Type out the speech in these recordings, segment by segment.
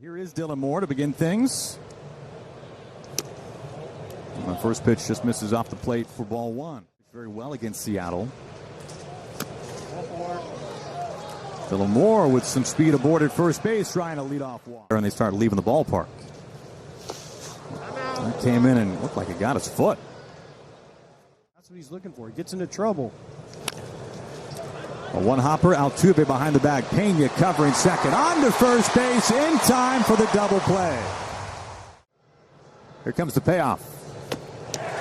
Here is Dylan Moore to begin things. The first pitch just misses off the plate for ball one. Very well against Seattle. Dylan Moore with some speed aboard at first base, trying to lead off walk. And they start leaving the ballpark. That came in and looked like it got his foot. That's what he's looking for. He gets into trouble. A one-hopper, Altuve behind the bag. Pena covering second. On to first base in time for the double play. Here comes the payoff.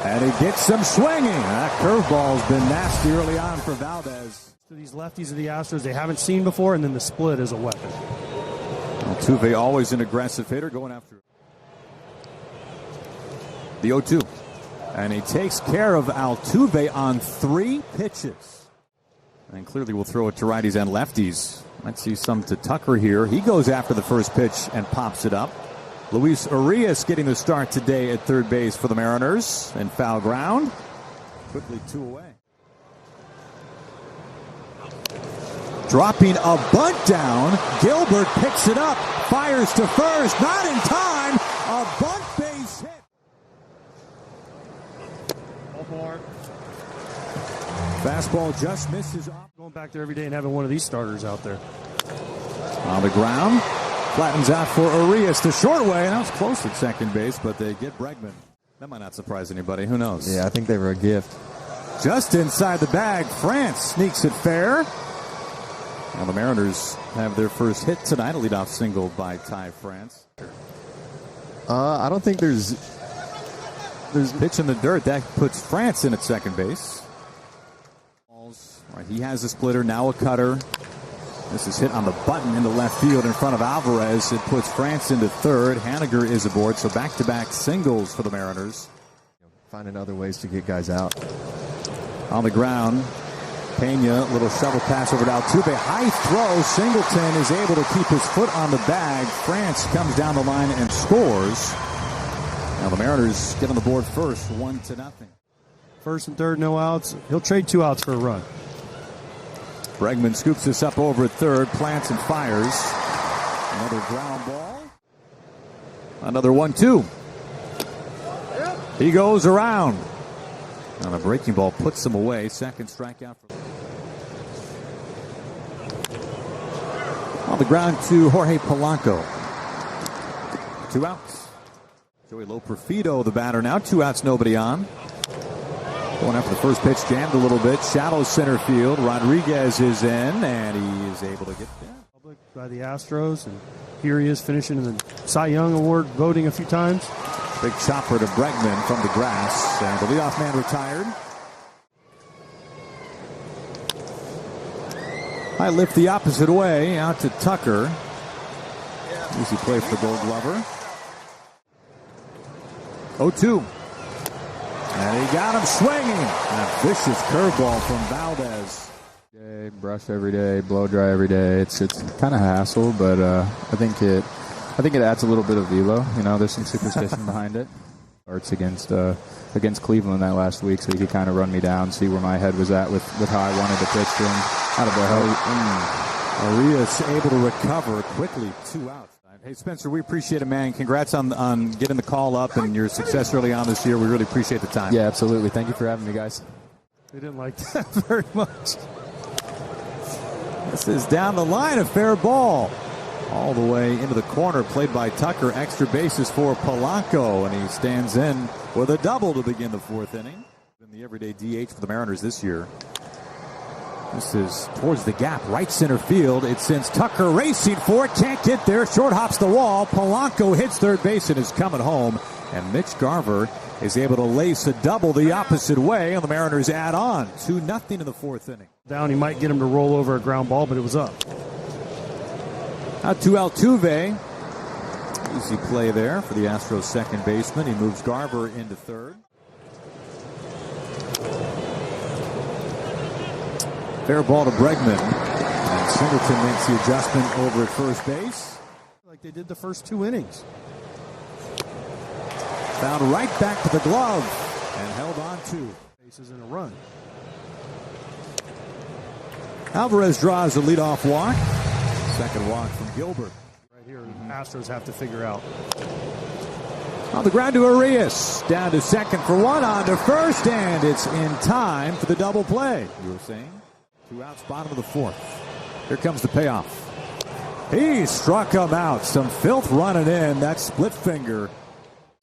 And he gets some swinging. That curveball's been nasty early on for Valdez. To these lefties of the Astros they haven't seen before, and then the split is a weapon. Altuve always an aggressive hitter going after it. The 0-2. And he takes care of Altuve on 3 pitches. And clearly will throw it to righties and lefties. Might see some to Tucker here. He goes after the first pitch and pops it up. Luis Urias getting the start today at third base for the Mariners. And foul ground. Quickly 2 away. Dropping a bunt down. Gilbert picks it up. Fires to first. Not in time. A bunt base hit. Fastball just misses off. Going back there every day and having one of these starters out there. On the ground. Flattens out for Urias the short way. And that was close at second base, but they get Bregman. That might not surprise anybody. Who knows? Yeah, I think they were a gift. Just inside the bag, France sneaks it fair. Now the Mariners have their first hit tonight. A leadoff single by Ty France. I don't think there's pitch in the dirt. That puts France in at second base. Right, he has a splitter, now a cutter. This is hit on the button into left field in front of Alvarez. It puts France into third. Haniger is aboard, so back-to-back singles for the Mariners. Finding other ways to get guys out. On the ground, Pena, little shovel pass over to Altuve. High throw. Singleton is able to keep his foot on the bag. France comes down the line and scores. Now the Mariners get on the board first, 1-0. First and third, no outs. He'll trade 2 outs for a run. Bregman scoops this up over at third, plants and fires. Another ground ball. Another 1-2. He goes around. And a breaking ball puts him away. Second strikeout. On the ground to Jorge Polanco. 2 outs. Joey Loperfido, the batter now. 2 outs, nobody on. Going after the first pitch, jammed a little bit. Shallow center field. Rodriguez is in, and he is able to get there. Public by the Astros, and here he is finishing in the Cy Young Award voting a few times. Big chopper to Bregman from the grass, and the leadoff man retired. I lift the opposite way out to Tucker. Easy play for the Gold Glover. 0-2. And he got him swinging. That vicious curveball from Valdez. Brush every day, blow dry every day. It's kind of a hassle, but I think it adds a little bit of velo. You know, there's some superstition behind it. Starts against Cleveland that last week, so he could kind of run me down, see where my head was at with how I wanted to pitch to him. Out of the hell. Arias able to recover quickly. 2 outs. Hey, Spencer, we appreciate it, man. Congrats on getting the call up and your success early on this year. We really appreciate the time. Yeah, absolutely. Thank you for having me, guys. They didn't like that very much. This is down the line, a fair ball. All the way into the corner, played by Tucker. Extra bases for Polanco, and he stands in with a double to begin the 4th inning. In the everyday DH for the Mariners this year. This is towards the gap, right center field. It sends Tucker racing for it. Can't get there. Short hops the wall. Polanco hits third base and is coming home. And Mitch Garver is able to lace a double the opposite way. And the Mariners add on 2-0 in the 4th inning. Down, he might get him to roll over a ground ball, but it was up. Out to Altuve. Easy play there for the Astros second baseman. He moves Garver into third. Fair ball to Bregman. And Singleton makes the adjustment over at first base. Like they did the first 2 innings. Found right back to the glove and held on 2 Bases in a run. Alvarez draws a leadoff walk. Second walk from Gilbert. Right here Astros have to figure out. On the ground to Arias. Down to second for one, on to first, and it's in time for the double play. You were saying? 2 outs, bottom of the fourth. Here comes the payoff. He struck him out. Some filth running in. That split finger.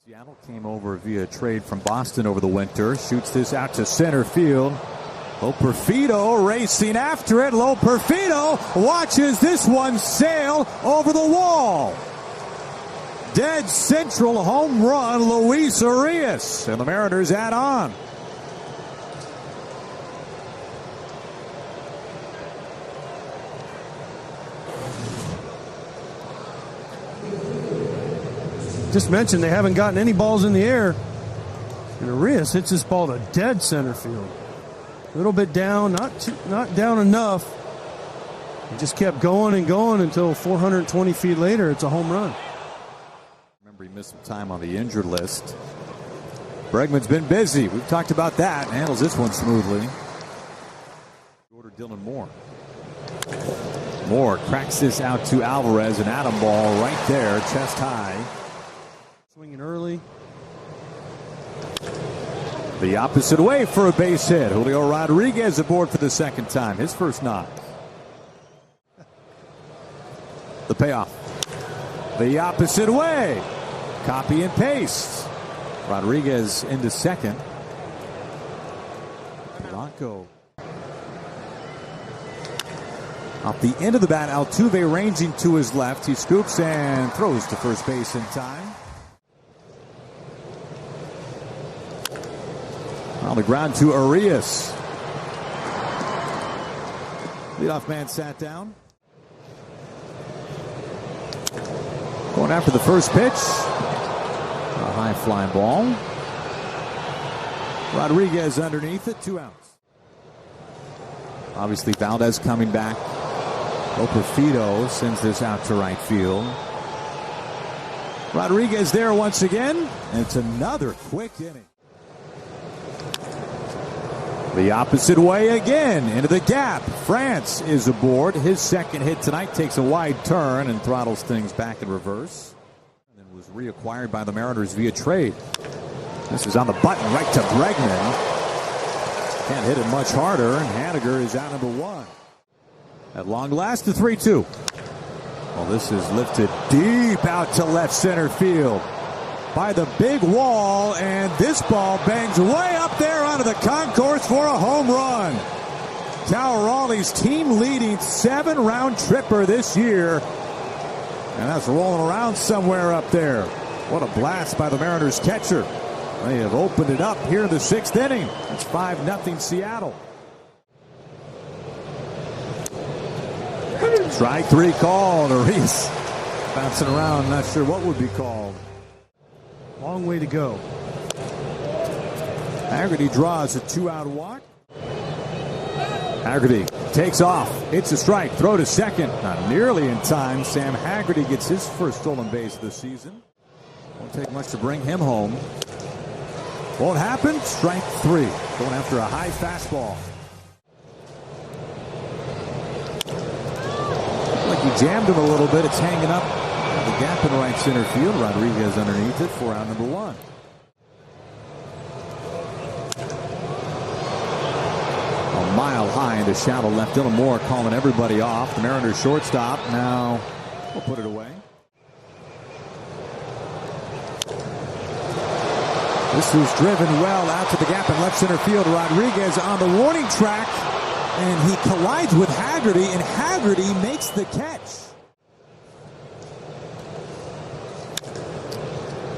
Seattle came over via trade from Boston over the winter. Shoots this out to center field. Loperfido racing after it. Loperfido watches this one sail over the wall. Dead central home run, Luis Arias. And the Mariners add on. Just mentioned they haven't gotten any balls in the air. And Arias hits this ball to dead center field. A little bit down, not down enough. He just kept going and going until 420 feet later, it's a home run. Remember, he missed some time on the injured list. Bregman's been busy. We've talked about that. Handles this one smoothly. Order Dylan Moore. Moore cracks this out to Alvarez. An atom ball right there, chest high. Swinging early. The opposite way for a base hit. Julio Rodriguez aboard for the second time. His first knock. The payoff. The opposite way. Copy and paste. Rodriguez into second. Polanco. Off the end of the bat, Altuve ranging to his left. He scoops and throws to first base in time. On the ground to Arias. Leadoff man sat down. Going after the first pitch. A high flying ball. Rodriguez underneath it, 2 outs. Obviously Valdez coming back. Loperfido sends this out to right field. Rodriguez there once again. And it's another quick inning. The opposite way again, into the gap. France is aboard. His second hit tonight takes a wide turn and throttles things back in reverse. And then was reacquired by the Mariners via trade. This is on the button right to Bregman. Can't hit it much harder, and Haniger is out number 1. At long last, the 3-2. Well, this is lifted deep out to left center field by the big wall, and this ball bangs way up there onto the concourse for a home run. Cal Raleigh's team-leading 7-round tripper this year, and that's rolling around somewhere up there. What a blast by the Mariners catcher. They have opened it up here in the 6th inning. It's 5-0 Seattle. Strike 3 called. Arias bouncing around, not sure what would be called. Long way to go. Haggerty draws a 2-out walk. Haggerty takes off. It's a strike. Throw to second. Not nearly in time. Sam Haggerty gets his first stolen base of the season. Won't take much to bring him home. Won't happen. Strike 3. Going after a high fastball. Like he jammed him a little bit. It's hanging up. The gap in right center field. Rodriguez underneath it for out number 1. A mile high into shallow left. Dylan Moore calling everybody off. The Mariners shortstop now will put it away. This is driven well out to the gap in left center field. Rodriguez on the warning track, and he collides with Haggerty, and Haggerty makes the catch.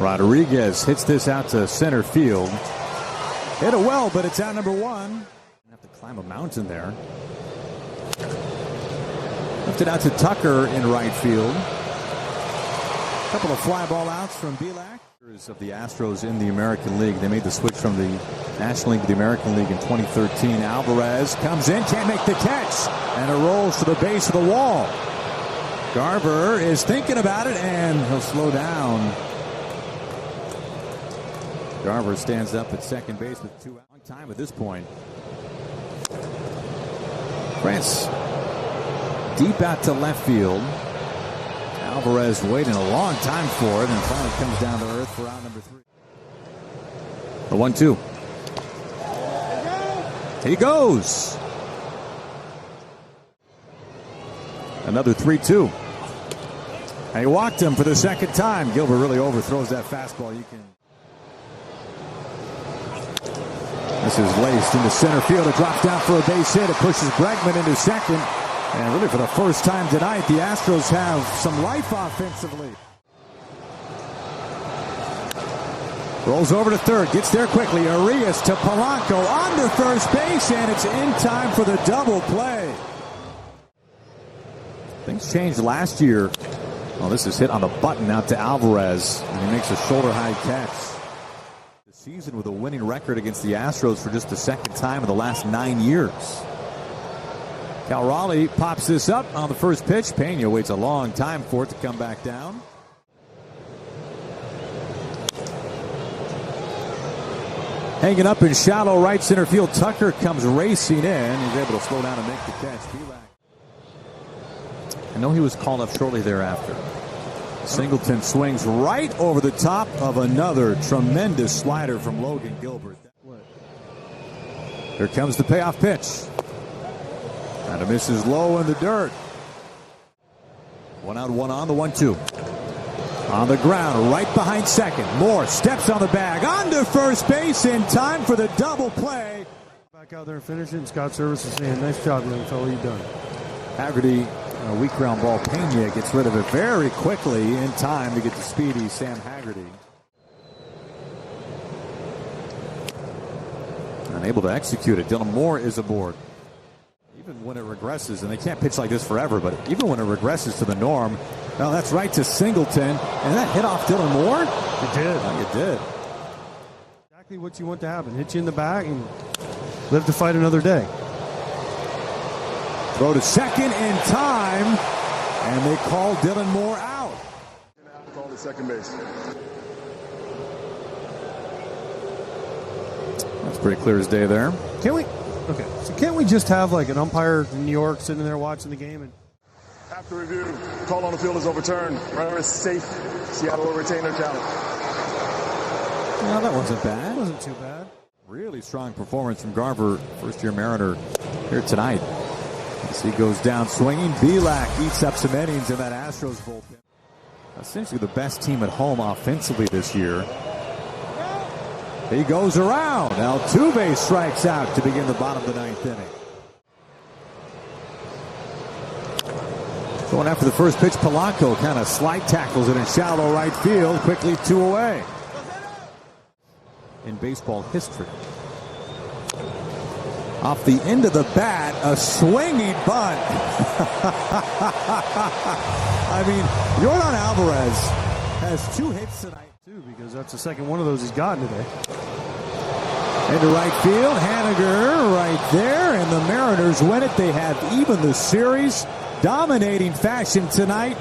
Rodriguez hits this out to center field. Hit it well, but it's out number 1. Have to climb a mountain there. Lifted out to Tucker in right field. A couple of fly ball outs from Bielak. Of the Astros in the American League. They made the switch from the National League to the American League in 2013. Alvarez comes in, can't make the catch, and it rolls to the base of the wall. Garver is thinking about it, and he'll slow down. Garver stands up at second base with 2 outs. Long time at this point. France deep out to left field. Alvarez waiting a long time for it and finally comes down to earth for out number 3. The 1-2. He goes. Another 3-2. And he walked him for the second time. Gilbert really overthrows that fastball. This is laced into center field. It drops down for a base hit. It pushes Bregman into second. And really for the first time tonight, the Astros have some life offensively. Rolls over to third, gets there quickly. Arias to Polanco on to first base, and it's in time for the double play. Things changed last year. Well, this is hit on the button out to Alvarez, and he makes a shoulder-high catch. The season with a winning record against the Astros for just the second time in the last 9 years. Cal Raleigh pops this up on the first pitch. Pena waits a long time for it to come back down. Hanging up in shallow right center field, Tucker comes racing in. He's able to slow down and make the catch. I know he was called up shortly thereafter. Singleton swings right over the top of another tremendous slider from Logan Gilbert. Here comes the payoff pitch. And it misses low in the dirt. 1 out, 1 on, the 1-2. On the ground, right behind second. Moore steps on the bag, on to first base in time for the double play. Back out there and finish it, and Scott Service is saying, nice job, young fellow, you done. Haggerty, a weak ground ball. Pena gets rid of it very quickly in time to get to speedy Sam Haggerty. Unable to execute it. Dylan Moore is aboard. Even when it regresses, and they can't pitch like this forever, but even when it regresses to the norm, well, that's right to Singleton, and that hit off Dylan Moore? It did. It did. Exactly what you want to happen. Hit you in the back and live to fight another day. Throw to second in time, and they call Dylan Moore out. Gonna have to call the second base. That's pretty clear as day there. Can we? Okay, so can't we just have like an umpire in New York sitting there watching the game and After review, call on the field is overturned. Runner is safe. Seattle will retain their count. No, that wasn't bad. It wasn't too bad. Really strong performance from Garver, first-year Mariner, here tonight. As he goes down swinging, Belak eats up some innings in that Astros bullpen. Essentially the best team at home offensively this year. He goes around. Altuve strikes out to begin the bottom of the 9th inning. Going after the first pitch, Polanco kind of slide tackles it in shallow right field. Quickly 2 away. In baseball history. Off the end of the bat, a swinging bunt. I mean, Yordan Alvarez has 2 hits tonight. Too, because that's the second one of those he's gotten today. Into right field, Haniger right there, and the Mariners win it. They have even the series. Dominating fashion tonight.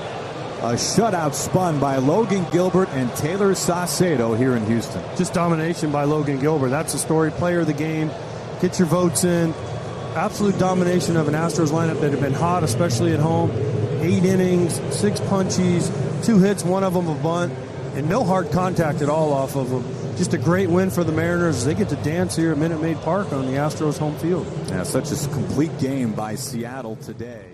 A shutout spun by Logan Gilbert and Taylor Saucedo here in Houston. Just domination by Logan Gilbert. That's the story. Player of the game. Get your votes in. Absolute domination of an Astros lineup that had been hot, especially at home. 8 innings, 6 punchies, 2 hits, 1 of them a bunt, and no hard contact at all off of them. Just a great win for the Mariners. They get to dance here at Minute Maid Park on the Astros home field. Yeah, such a complete game by Seattle today.